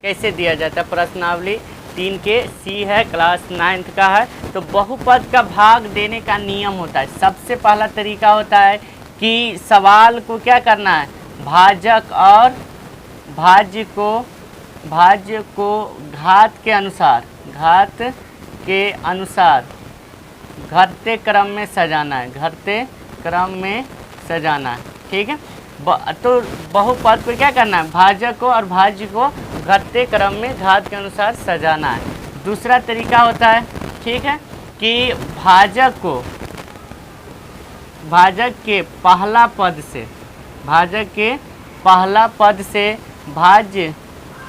कैसे दिया जाता है। प्रश्नावली 3 के सी है, क्लास 9th का है। तो बहुपद का भाग देने का नियम होता है। सबसे पहला तरीका होता है कि सवाल को क्या करना है, भाजक और भाज्य को घात के अनुसार घटते क्रम में सजाना है, ठीक है। तो बहुपद को क्या करना है, भाजक को और भाज्य को घटते क्रम में घात के अनुसार सजाना है। दूसरा तरीका होता है, ठीक है, कि भाजक के पहला पद से भाज्य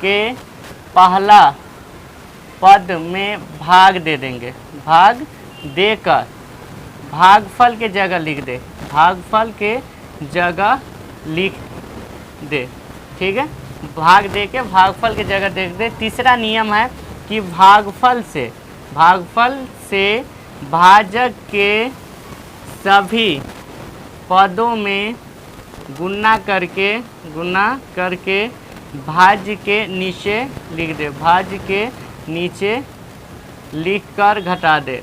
के पहला पद में भाग दे देंगे। भाग देकर भागफल के जगह लिख दे, ठीक है। भाग दे के भागफल की जगह देख दे। तीसरा नियम है कि भागफल से भाजक के सभी पदों में गुणा करके भाज्य के नीचे लिख दे। भाज्य के नीचे लिख कर घटा दे,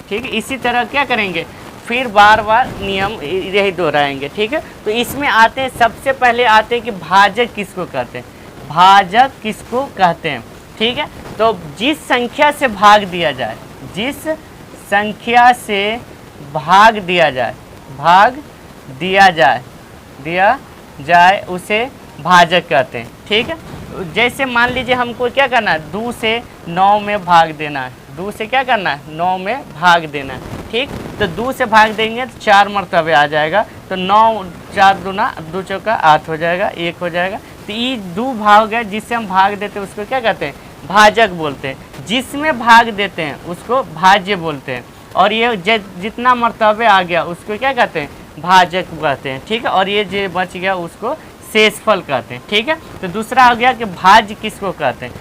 ठीक है। इसी तरह क्या करेंगे, फिर बार बार नियम यही दोहराएंगे, ठीक है। तो इसमें आते हैं, सबसे पहले आते हैं कि भाजक किसको कहते हैं, ठीक है। तो जिस संख्या से भाग दिया जाए उसे भाजक कहते हैं, ठीक है। जैसे मान लीजिए हमको क्या करना है, 2 से 9 में भाग देना है। 2 से क्या करना है, 9 में भाग देना है, ठीक। तो 2 से भाग देंगे तो 4 मरतबे आ जाएगा। तो 9 4 दूना 2 चौका 8 हो जाएगा, 1 हो जाएगा। तो ये 2 भाग है जिससे हम भाग देते हैं उसको क्या कहते हैं, भाजक बोलते हैं। जिसमें भाग देते हैं उसको भाज्य बोलते हैं। और ये जितना मरतबे आ गया उसको क्या कहते हैं, भाजक कहते हैं, ठीक है। और ये जो बच गया उसको शेषफल कहते हैं, ठीक है। तो दूसरा हो गया कि भाज्य किसको कहते हैं,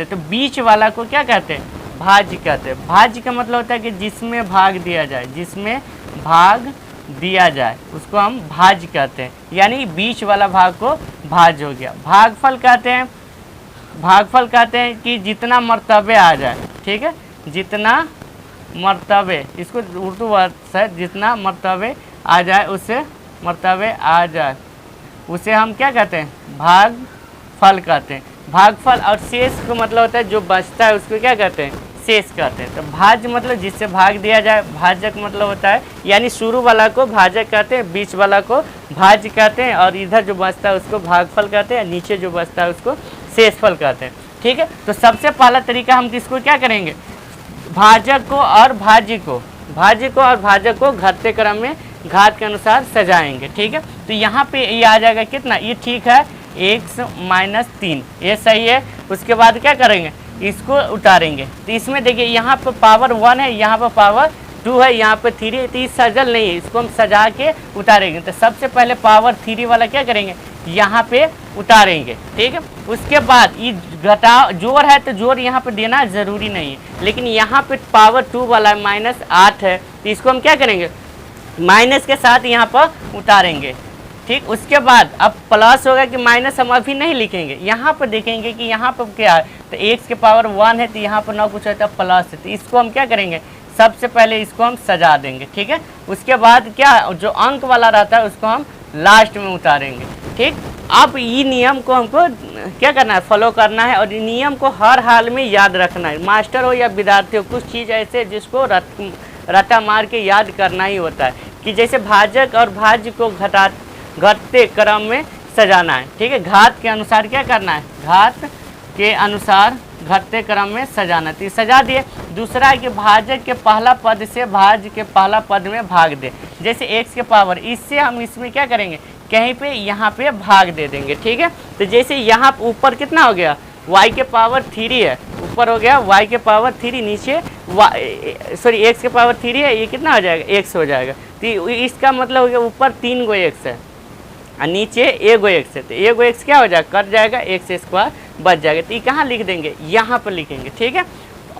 तो बीच वाला को क्या कहते हैं, भाज्य कहते हैं। भाज्य का मतलब होता है कि जिसमें भाग दिया जाए उसको हम भाज्य कहते हैं, यानी बीच वाला भाग को भाज्य हो गया। भागफल कहते हैं कि जितना मरतबे आ जाए, ठीक है, जितना मरतबे, इसको उर्दू वर्ड है, जितना मरतबे आ जाए उसे हम क्या कहते हैं, भागफल कहते हैं। भागफल और शेष का मतलब होता है जो बचता है उसको क्या कहते हैं, शेष कहते हैं। तो भाज्य मतलब जिससे भाग दिया जाए, भाजक मतलब होता है यानी शुरू वाला को भाजक कहते हैं, बीच वाला को भाज्य कहते हैं, और इधर जो बचता है उसको भागफल कहते हैं, नीचे जो बचता है उसको शेषफल कहते हैं, ठीक है। तो सबसे पहला तरीका हम किसको क्या करेंगे, भाजक को और भाजक को घटते क्रम में घात के अनुसार सजाएंगे, ठीक है। तो यहाँ पे ये आ जाएगा कितना, ये ठीक है, x - 3, ये सही है। उसके बाद क्या करेंगे, इसको उतारेंगे। तो इसमें देखिए यहाँ पर पावर 1 है, यहाँ पर पावर 2 है, यहाँ पे 3 है। तो ये सजल नहीं है, इसको हम सजा के उतारेंगे। तो सबसे पहले पावर 3 वाला क्या करेंगे, यहाँ पे उतारेंगे, ठीक है। उसके बाद ये घटाव जोड़ है तो जोड़ यहाँ पे देना ज़रूरी नहीं है, लेकिन यहाँ पे पावर 2 वाला -8 है, तो इसको हम क्या करेंगे, माइनस के साथ यहाँ पर उतारेंगे, ठीक। उसके बाद अब प्लस होगा कि माइनस हम अभी नहीं लिखेंगे, यहाँ पर देखेंगे कि यहाँ पर क्या है। तो x के पावर 1 है, तो यहाँ पर 9 कुछ होता है प्लस है, तो इसको हम क्या करेंगे, सबसे पहले इसको हम सजा देंगे, ठीक है। उसके बाद क्या जो अंक वाला रहता है उसको हम लास्ट में उतारेंगे, ठीक। अब ये नियम को हमको क्या करना है, फॉलो करना है, और नियम को हर हाल में याद रखना है। मास्टर हो या विद्यार्थी हो, कुछ चीज़ ऐसे जिसको रटा मार के याद करना ही होता है, कि जैसे भाजक और भाज्य को घटते क्रम में सजाना है, ठीक है। घात के अनुसार क्या करना है, घात के अनुसार घटते क्रम में सजाना, तो सजा दिए। दूसरा है कि भाजक के पहला पद से भाज्य के पहला पद में भाग दे। जैसे x के पावर, इससे हम इसमें क्या करेंगे, कहीं पे यहाँ पे भाग दे देंगे, ठीक है। तो जैसे यहाँ ऊपर कितना हो गया, y के पावर 3 है, ऊपर हो गया y के पावर 3, नीचे x के पावर 3 है, ये कितना हो जाएगा, x हो जाएगा। तो इसका मतलब हो गया ऊपर 3 गो x है और नीचे 1 गो x है, तो 1 गो x क्या हो जाएगा, कट जाएगा, x² बच जाएगा। तो ये कहाँ लिख देंगे, यहाँ पर लिखेंगे, ठीक है।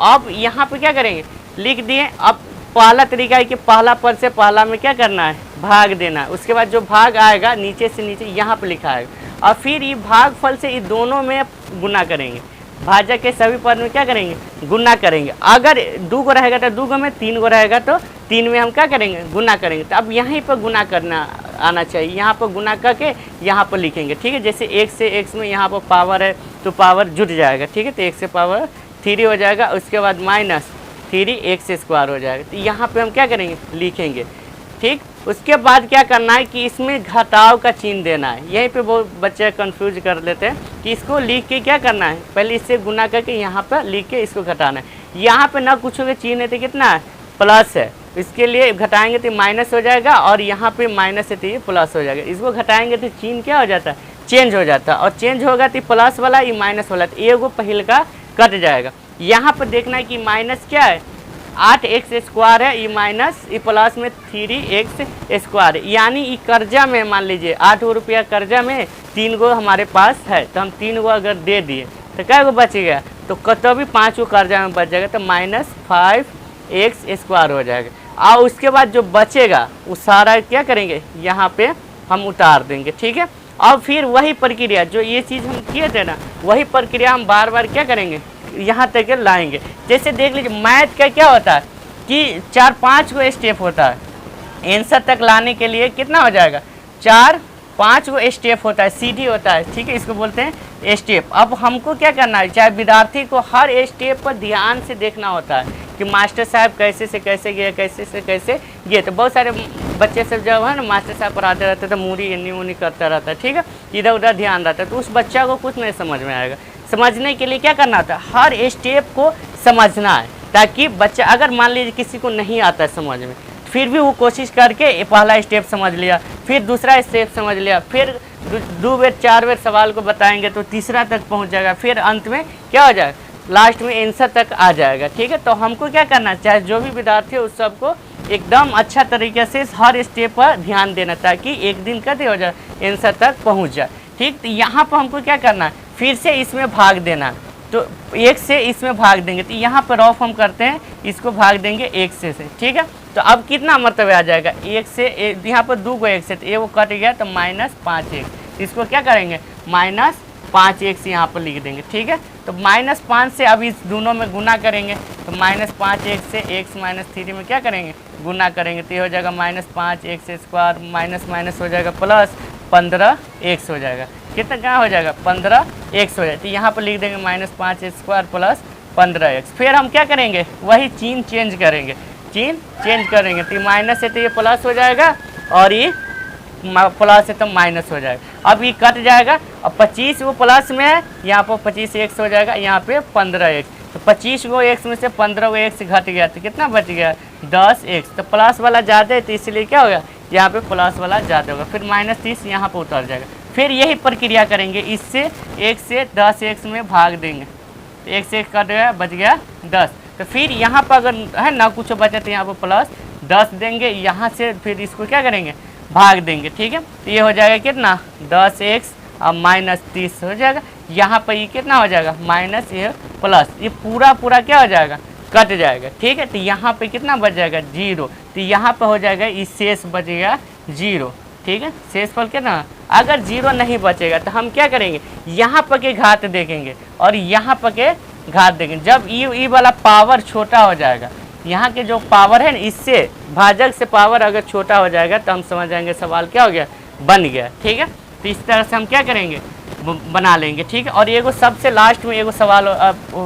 अब यहाँ पे क्या करेंगे, लिख दिए। अब पहला तरीका है कि पहला पद से पहला में क्या करना है, भाग देना है। उसके बाद जो भाग आएगा नीचे से नीचे यहाँ पे लिखा है, और फिर ये भागफल से ये दोनों में गुना करेंगे। भाजक के सभी पद में क्या करेंगे, गुना करेंगे। अगर 2 को रहेगा तो 2 को में, 3 को रहेगा तो 3 में हम क्या करेंगे, गुना करेंगे। तो अब यहीं पर गुना करना आना चाहिए, यहाँ पर गुना करके यहाँ पर लिखेंगे, ठीक है। जैसे 1 से x में यहाँ पर पावर है तो पावर जुट जाएगा, ठीक है। तो 1 से पावर 3 हो जाएगा, उसके बाद -3 x² हो जाएगा। तो यहाँ पे हम क्या करेंगे, लिखेंगे, ठीक। उसके बाद क्या करना है कि इसमें घटाव का चिन्ह देना है। यहीं पे बहुत बच्चे कंफ्यूज कर लेते हैं कि इसको लिख के क्या करना है, पहले इससे गुना करके यहाँ पर लिख के इसको घटाना है। यहाँ पे ना कुछ के चिन्ह है तो कितना है, प्लस है, इसके लिए घटाएंगे तो माइनस हो जाएगा, और यहाँ पे माइनस है तो ये प्लस हो जाएगा। इसको घटाएंगे तो चिन्ह क्या हो जाता है, चेंज हो जाता है, और चेंज होगा तो प्लस वाला ये माइनस वाला, तो एगो पहले का कट जाएगा। यहाँ पर देखना है कि माइनस क्या है, 8x² है, ये माइनस ये प्लस में 3x², यानी ये कर्जा में मान लीजिए 8 रुपया कर्जा में 3 गो हमारे पास है, तो हम 3 गो अगर दे दिए तो क्या गो बच गया, तो भी 5 गो कर्जा में बच जाएगा, तो -5x² हो जाएगा। और उसके बाद जो बचेगा वो सारा क्या करेंगे, यहाँ पे हम उतार देंगे, ठीक है। और फिर वही प्रक्रिया जो ये चीज़ हम किए थे ना, वही प्रक्रिया हम बार बार क्या करेंगे, यहाँ तक लाएंगे। जैसे देख लीजिए मैथ का क्या होता है कि 4-5 गो स्टेप होता है, आंसर तक लाने के लिए कितना हो जाएगा, 4-5 गो स्टेप होता है, सीढ़ी होता है, ठीक है। इसको बोलते हैं स्टेप। अब हमको क्या करना है, चाहे विद्यार्थी को हर स्टेप पर ध्यान से देखना होता है कि मास्टर साहब कैसे से कैसे गए, कैसे से कैसे गए। तो बहुत सारे बच्चे सब जब है ना मास्टर साहब पढ़ाते रहते तो मूरी एनी मुनी करता रहता है, ठीक है, इधर उधर ध्यान रहता है, तो उस बच्चा को कुछ नहीं समझ में आएगा। समझने के लिए क्या करना होता है, हर स्टेप को समझना है, ताकि बच्चा अगर मान लीजिए किसी को नहीं आता है समझ में, फिर भी वो कोशिश करके पहला स्टेप समझ लिया, फिर दूसरा स्टेप समझ लिया, फिर 2 बेर 4 बेर सवाल को बताएंगे तो तीसरा तक पहुंच जाएगा, फिर अंत में क्या हो जाएगा, लास्ट में आंसर तक आ जाएगा, ठीक है। तो हमको क्या करना, चाहे जो भी विद्यार्थी है उस सबको एकदम अच्छा तरीके से हर स्टेप पर ध्यान देना, ताकि एक दिन कभी हो जाए आंसर तक पहुँच जाए, ठीक। तो यहाँ पर हमको क्या करना है, फिर से इसमें भाग देना, तो 1 से इसमें भाग देंगे, तो यहाँ पर रफ हम करते हैं, इसको भाग देंगे 1 से, ठीक है। तो अब कितना मतलब आ जाएगा, 1 से यहाँ पर 2 को 1 से, तो ये वो कट गया, तो -5x, इसको क्या करेंगे, -5x यहाँ पर लिख देंगे, ठीक है। तो -5 से अब इस दोनों में गुना करेंगे, तो -5x से x - 3 में क्या करेंगे, गुना करेंगे, तो ये हो जाएगा -5x², माइनस हो जाएगा प्लस 15x हो जाएगा, कितना क्या हो जाएगा, 15x हो जाएगा। तो यहाँ पर लिख देंगे -5x² प्लस 15x। फिर हम क्या करेंगे, वही चिन्ह चेंज करेंगे, तो माइनस है तो ये प्लस हो जाएगा, और ये प्लस है तो माइनस हो जाएगा। अब ये कट जाएगा, अब 25 वो प्लस में है, यहाँ पर 25x हो जाएगा, यहाँ पे 15x, तो 25 गो x में से 15 गो x घट गया, तो कितना बच गया, 10x। तो प्लस वाला ज़्यादा है तो इसलिए क्या होगा, यहाँ पे प्लस वाला ज़्यादा होगा, फिर -30 यहाँ पर उतर जाएगा। फिर यही प्रक्रिया करेंगे, इससे 1 से 10x में भाग देंगे, तो 1 से 1 कट गया, बच गया 10। तो फिर यहाँ पर अगर है ना कुछ बचे तो यहाँ पर प्लस 10 देंगे, यहाँ से फिर इसको क्या करेंगे, भाग देंगे, ठीक है। तो ये हो जाएगा कितना, 10x और -30 हो जाएगा। यहाँ पर ये कितना हो जाएगा, माइनस ये प्लस, ये पूरा क्या हो जाएगा, कट जाएगा, ठीक है। तो यहाँ पे कितना बच जाएगा, 0। तो यहाँ पर हो जाएगा, इस शेष बचेगा 0, ठीक है। शेषफल कितना, अगर 0 नहीं बचेगा तो हम क्या करेंगे, यहाँ पर के घात देखेंगे और यहाँ पर के घात देखेंगे। जब ई वाला पावर छोटा हो जाएगा, यहाँ के जो पावर है ना, इससे भाजक से पावर अगर छोटा हो जाएगा तो हम समझ जाएंगे सवाल क्या हो गया, बन गया, ठीक है। तो इस तरह से हम क्या करेंगे, बना लेंगे, ठीक है। और एगो सबसे लास्ट में एगो सवाल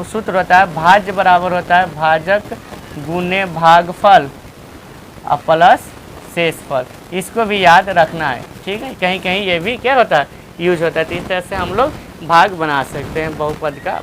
सूत्र होता है, भाज्य बराबर होता है भाजक गुने भागफल और प्लस शेषफल, इसको भी याद रखना है, ठीक है। कहीं कहीं ये भी क्या होता है, यूज होता है। तो इस तरह से हम लोग भाग बना सकते हैं बहुपद का।